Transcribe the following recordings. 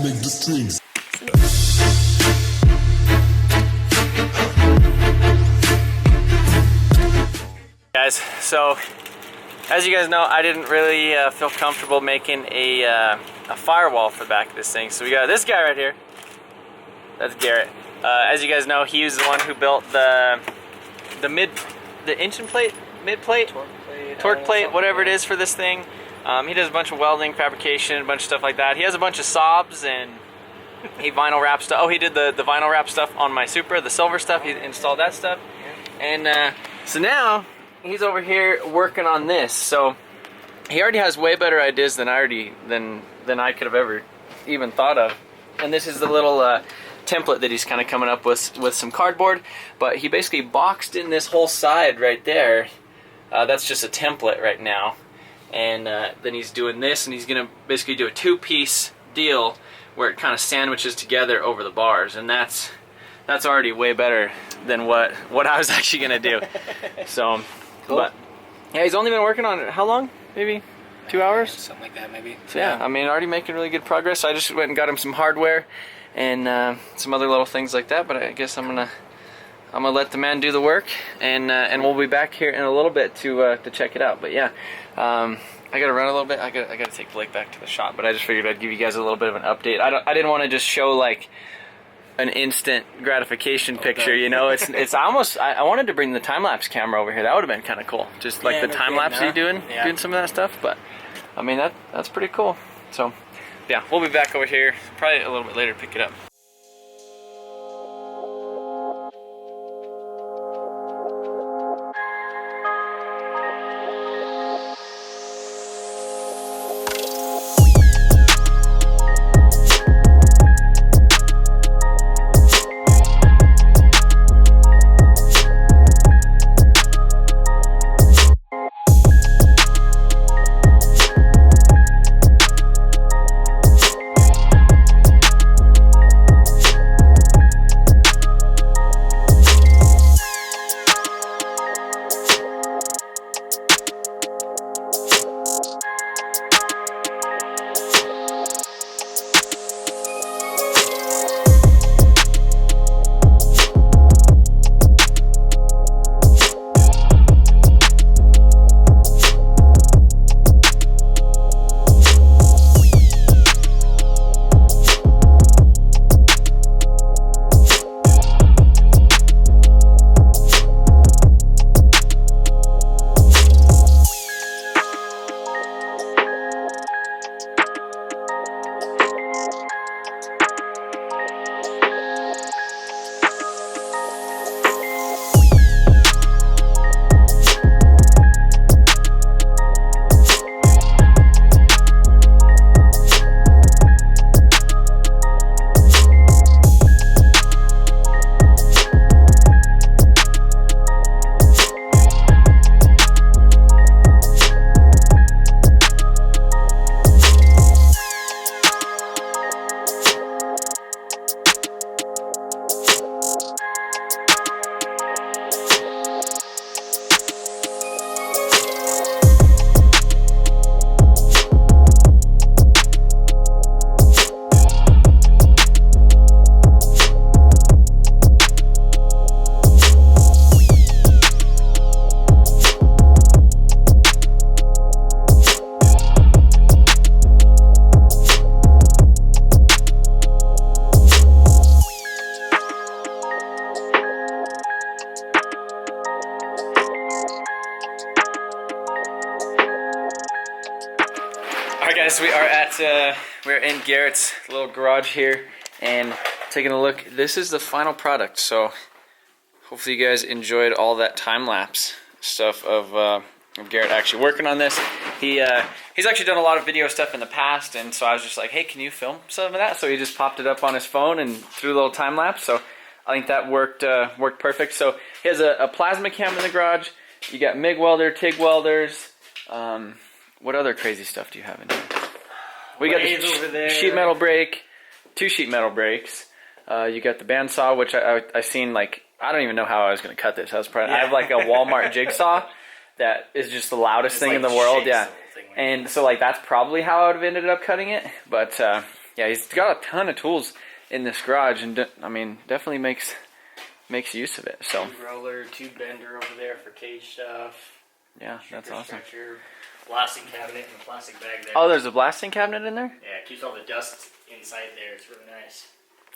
make the strings. Guys, so as you guys know, I didn't really feel comfortable making a firewall for the back of this thing. So we got this guy right here. That's Garrett. As you guys know, he was the one who built the engine plate, mid plate, torque plate, whatever it is for this thing. He does a bunch of welding, fabrication, a bunch of stuff like that. He has a bunch of sobs and he vinyl wrap stuff. Oh, he did the vinyl wrap stuff on my Supra, the silver stuff. He installed that stuff. And so now he's over here working on this. So he already has way better ideas than I could have ever even thought of. And this is the little template that he's kind of coming up with some cardboard. But he basically boxed in this whole side right there. That's just a template right now. And then he's doing this, and he's gonna basically do a two-piece deal where it kind of sandwiches together over the bars, and that's already way better than what I was actually gonna do. So, cool. But yeah, he's only been working on it how long? Maybe 2 hours, something like that, maybe. So yeah, I mean, already making really good progress. I just went and got him some hardware and some other little things like that. But I guess I'm gonna let the man do the work, and we'll be back here in a little bit to check it out. But yeah, I gotta run a little bit. I gotta take Blake back to the shop. But I just figured I'd give you guys a little bit of an update. I didn't want to just show like an instant gratification picture, you know. It's almost, I wanted to bring the time-lapse camera over here. That would have been kind of cool, just like the time-lapse you doing some of that stuff. But I mean, that's pretty cool. So yeah, we'll be back over here probably a little bit later to pick it up. Guys, we're in Garrett's little garage here and taking a look. This is the final product, so hopefully you guys enjoyed all that time-lapse stuff of Garrett actually working on this. He's actually done a lot of video stuff in the past, and so I was just like, hey, can you film some of that? So he just popped it up on his phone and threw a little time-lapse, so I think that worked perfect. So he has a plasma cam in the garage. You got MIG welder, TIG welders. What other crazy stuff do you have in here? We got the over there. Sheet metal brake, 2 sheet metal brakes. You got the bandsaw, which I seen, like, I don't even know how I was going to cut this. I have like a Walmart jigsaw that is just the loudest thing in the world. Yeah. And so like that's probably how I would have ended up cutting it. But yeah, he's got a ton of tools in this garage, and I mean, definitely makes use of it. So tube roller, tube bender over there for cage stuff. Yeah, that's awesome. Blasting cabinet in the plastic bag there. Oh, there's a blasting cabinet in there? Yeah, it keeps all the dust inside there. It's really nice.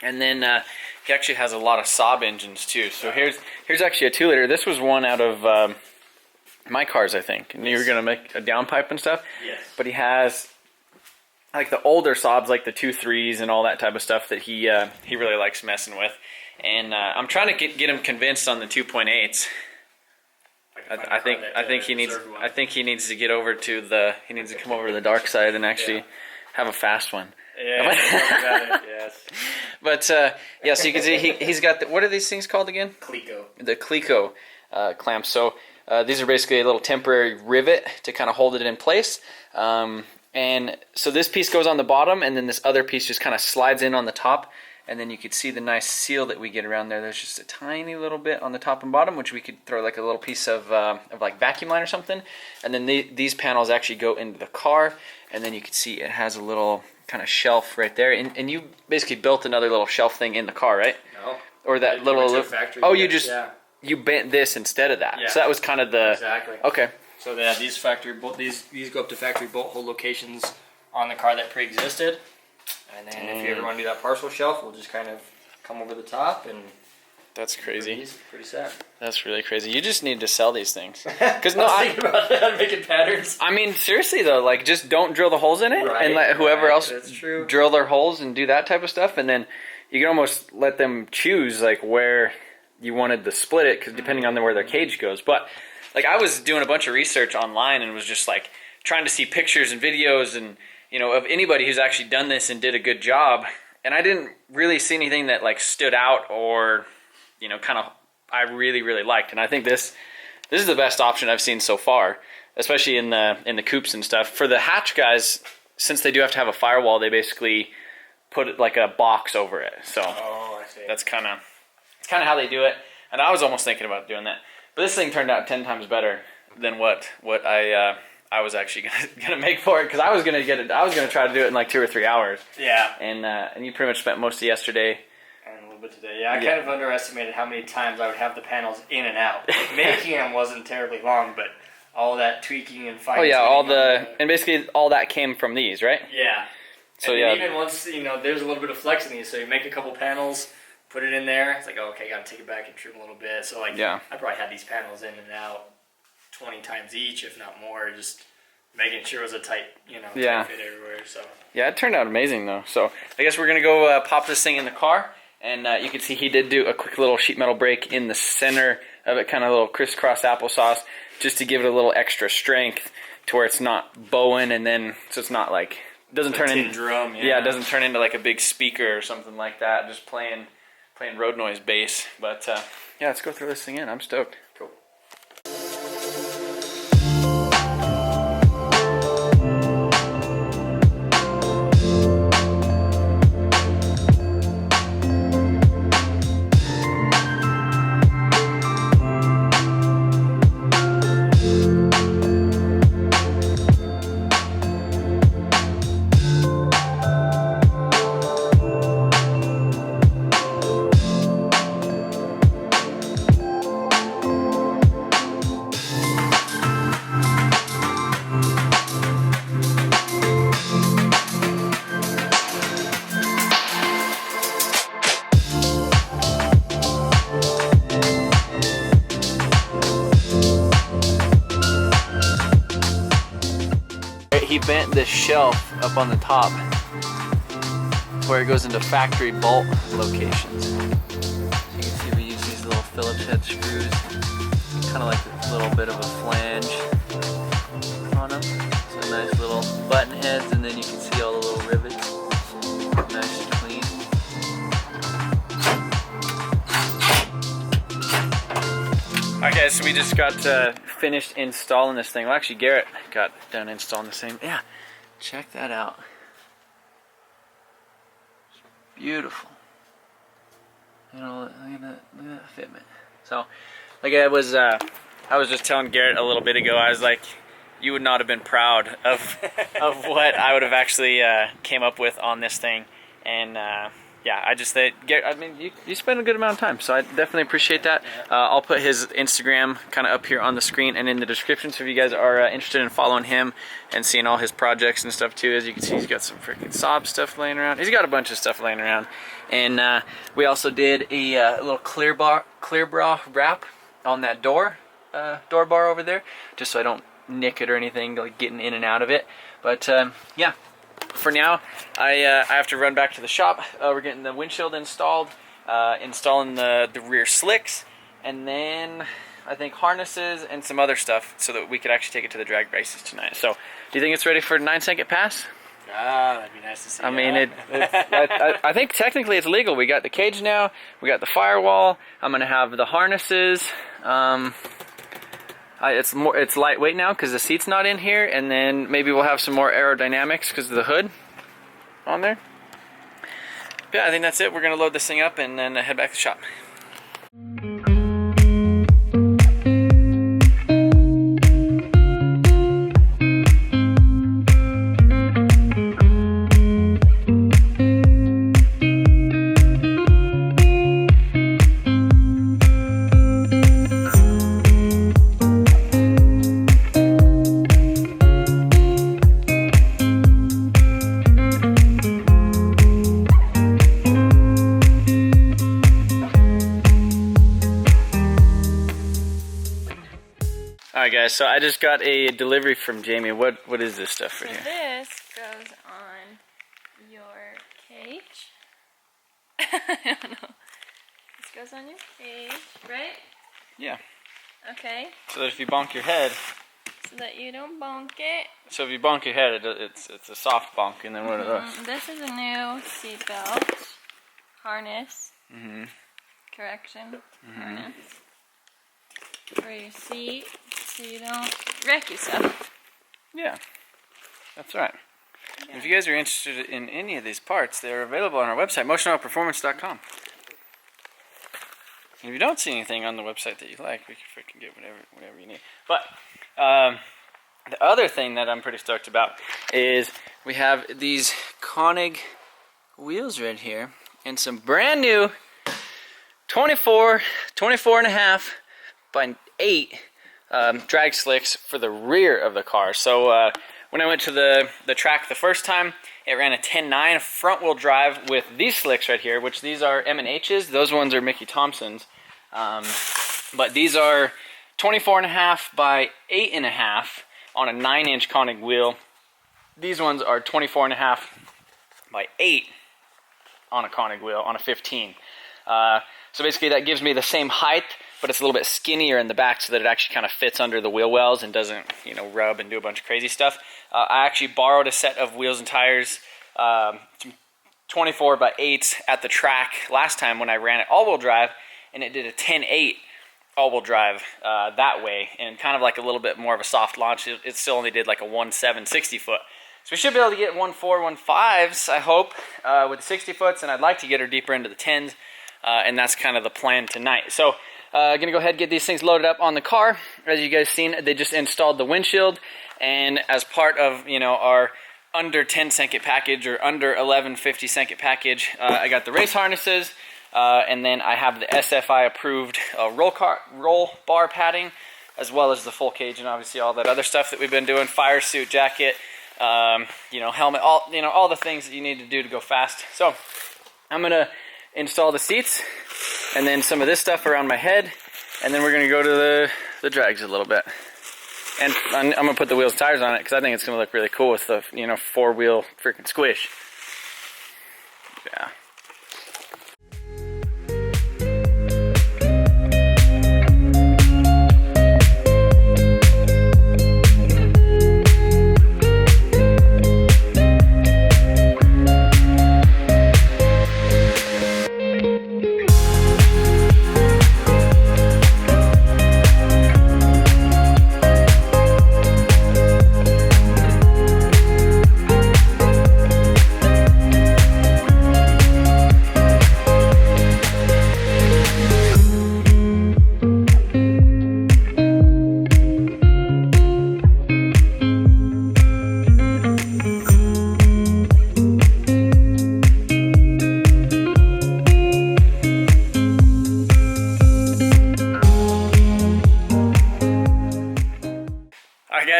And then he actually has a lot of Saab engines too. So here's actually a 2-liter. This was one out of my cars, I think. And you were gonna make a downpipe and stuff. Yes. But he has like the older Saabs, like the 2.3s and all that type of stuff that he really likes messing with. And I'm trying to get him convinced on the 2.8s. I think he needs to get over to he needs to come over to the dark side and actually have a fast one. Yeah, yes. But yeah, so you can see he's got what are these things called again? Clico. The Clico clamps. So these are basically a little temporary rivet to kind of hold it in place. And so this piece goes on the bottom, and then this other piece just kind of slides in on the top. And then you could see the nice seal that we get around there. There's just a tiny little bit on the top and bottom, which we could throw like a little piece of like vacuum line or something. And then these panels actually go into the car. And then you can see it has a little kind of shelf right there. And you basically built another little shelf thing in the car, right? No. Or that little... Factory. Oh, you bent this instead of that. Yeah. So that was kind of the... Exactly. Okay. So they have these factory bolt. These go up to factory bolt hole locations on the car that pre-existed. And then if you ever want to do that partial shelf, we'll just kind of come over the top and... That's crazy. Pretty sad. That's really crazy. You just need to sell these things. Because I was thinking about that, making patterns. I mean, seriously though, like just don't drill the holes in it, and let whoever else drill their holes and do that type of stuff, and then you can almost let them choose like where you wanted to split it, because depending on where their cage goes. But like I was doing a bunch of research online and was just like trying to see pictures and videos and of anybody who's actually done this and did a good job, and I didn't really see anything that like stood out or kind of I really liked. And I think this is the best option I've seen so far, especially in the coupes and stuff. For the hatch guys, since they do have to have a firewall, they basically put it like a box over it. So I see. That's kind of how they do it. And I was almost thinking about doing that, but this thing turned out 10 times better than what I was actually gonna make for it, because I was gonna try to do it in like 2 or 3 hours. Yeah. And you pretty much spent most of yesterday. And a little bit today. Yeah, I kind of underestimated how many times I would have the panels in and out. Like, making them wasn't terribly long, but all that tweaking and fine tuning. Oh yeah, and basically all that came from these, right? Yeah. So and even once there's a little bit of flex in these, so you make a couple panels, put it in there. It's like, oh, okay, gotta take it back and trim a little bit. So like, I probably had these panels in and out 20 times each, if not more, just making sure it was a tight, tight fit everywhere. So yeah, it turned out amazing though. So I guess we're gonna go pop this thing in the car, and you can see he did do a quick little sheet metal break in the center of it, kind of a little crisscross applesauce, just to give it a little extra strength to where it's not bowing, and then so it's not like doesn't turn into drum. Yeah, it doesn't turn into like a big speaker or something like that. Just playing road noise bass. But yeah, let's go throw this thing in. I'm stoked. Cool. He bent this shelf up on the top where it goes into factory bolt locations. So you can see we use these little Phillips head screws, kind of like a little bit of a flange on them. So nice little button heads, and then you can see all the little rivets. Nice and clean. Alright guys, so we just got finished installing this thing. Well, actually Garrett got done installing the same. Yeah, check that out. It's beautiful. Look at that fitment. So, like I was just telling Garrett a little bit ago, I was like, you would not have been proud of what I would have actually came up with on this thing. And yeah, I mean, you spend a good amount of time, so I definitely appreciate that. I'll put his Instagram kind of up here on the screen and in the description, so if you guys are interested in following him and seeing all his projects and stuff too. As you can see, he's got some freaking Saab stuff laying around. He's got a bunch of stuff laying around. And we also did a little clear bra wrap on that door bar over there, just so I don't nick it or anything, like getting in and out of it. But yeah. For now, I have to run back to the shop. We're getting the windshield installed, installing the rear slicks, and then I think harnesses and some other stuff so that we could actually take it to the drag races tonight. So, do you think it's ready for 9-second pass? That'd be nice to see. I mean, I think technically it's legal. We got the cage now. We got the firewall. I'm gonna have the harnesses. It's lightweight now because the seat's not in here, and then maybe we'll have some more aerodynamics because of the hood on there. Yeah, I think that's it. We're gonna load this thing up and then head back to the shop. Alright guys, so I just got a delivery from Jamie. What is this stuff right here? This goes on your cage. I don't know. This goes on your cage, right? Yeah. Okay. So that if you bonk your head. So that you don't bonk it. So if you bonk your head, it's a soft bonk, and then what are those? This is a new seat belt harness. Correction. Harness. For your seat, so you don't wreck yourself. Yeah, that's right. Yeah. If you guys are interested in any of these parts, they're available on our website, MotionAutoPerformance.com. And if you don't see anything on the website that you like, we can freaking get whatever you need. But the other thing that I'm pretty stoked about is we have these Koenig wheels right here, and some brand new 24 and a half by 8 drag slicks for the rear of the car. So when I went to the track the first time, it ran a 10.9 front wheel drive with these slicks right here, which these are M&H's. Those ones are Mickey Thompson's. But these are 24 and a half by 8.5 on a 9-inch Koenig wheel. These ones are 24 and a half by 8 on a Koenig wheel on a 15. So basically that gives me the same height, but it's a little bit skinnier in the back so that it actually kind of fits under the wheel wells and doesn't, you know, rub and do a bunch of crazy stuff. I actually borrowed a set of wheels and tires, 24 by 8s at the track last time when I ran it all-wheel drive, and it did a 10.8 all-wheel drive that way, and kind of like a little bit more of a soft launch. It still only did like a 1.7 60 foot. So we should be able to get 1.4, 1.5s, I hope, with the 60 foots, and I'd like to get her deeper into the 10s, and that's kind of the plan tonight. So gonna go ahead and get these things loaded up on the car. As you guys seen, they just installed the windshield, and as part of, you know, our under 10 second package or under 1150 second package, I got the race harnesses, and then I have the SFI approved roll bar padding, as well as the full cage and obviously all that other stuff that we've been doing, fire suit, jacket, you know, helmet, all the things that you need to do to go fast. So I'm gonna install the seats and then some of this stuff around my head, and then we're gonna go to the drags a little bit. And I'm gonna put the wheels and tires on it because I think it's gonna look really cool with the, you know, 4-wheel freaking squish. Yeah.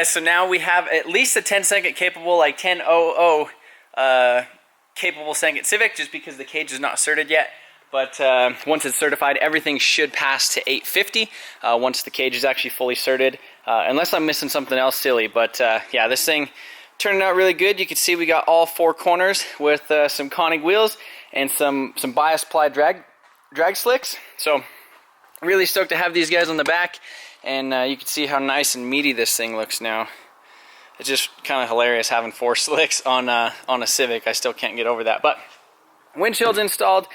guys, so now we have at least a 10-second capable, like 10.00 capable second Civic, just because the cage is not certed yet. But once it's certified, everything should pass to 850 once the cage is actually fully certed, unless I'm missing something else silly. But yeah, this thing turning out really good. You can see we got all 4 corners with some Koenig wheels and some bias ply drag slicks. So really stoked to have these guys on the back, and you can see how nice and meaty this thing looks now. It's just kind of hilarious having 4 slicks on a Civic. I still can't get over that. But windshield's installed,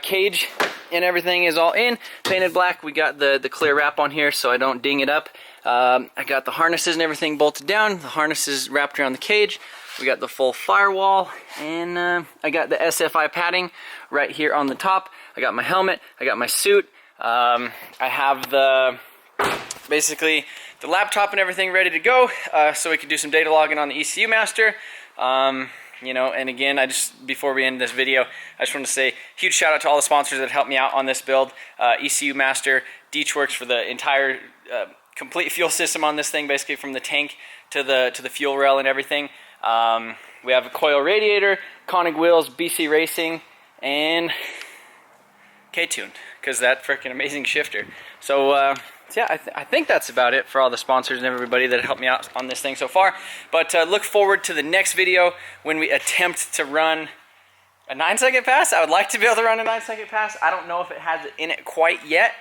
cage and everything is all in, painted black. We got the clear wrap on here so I don't ding it up. I got the harnesses and everything bolted down. The harnesses wrapped around the cage. We got the full firewall, and I got the SFI padding right here on the top. I got my helmet. I got my suit. I have basically the laptop and everything ready to go, so we can do some data logging on the ECU master. You know, and again, before we end this video, I just want to say huge shout out to all the sponsors that helped me out on this build. ECU master, Deechworks for the entire complete fuel system on this thing, basically from the tank to the fuel rail and everything. We have a coil radiator, Koenig wheels, BC Racing, and K-Tune, because that freaking amazing shifter. So yeah, I think that's about it for all the sponsors and everybody that helped me out on this thing so far. But look forward to the next video when we attempt to run a 9-second pass. I would like to be able to run a 9-second pass. I don't know if it has it in it quite yet.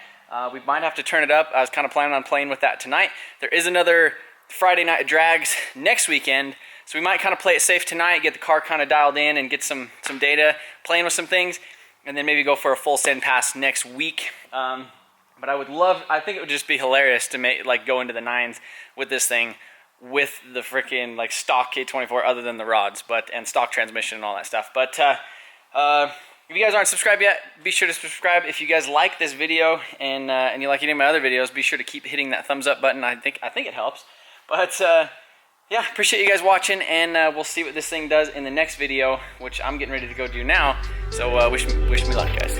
We might have to turn it up. I was kind of planning on playing with that tonight. There is another Friday night drags next weekend, so we might kind of play it safe tonight, get the car kind of dialed in and get some data, playing with some things, and then maybe go for a full send pass next week. But I think it would just be hilarious to go into the 9s with this thing, with the freaking stock K24 other than the rods, and stock transmission and all that stuff. But if you guys aren't subscribed yet, be sure to subscribe. If you guys like this video and you like any of my other videos, be sure to keep hitting that thumbs up button. I think it helps. But yeah, appreciate you guys watching, and we'll see what this thing does in the next video, which I'm getting ready to go do now. So wish me luck, guys.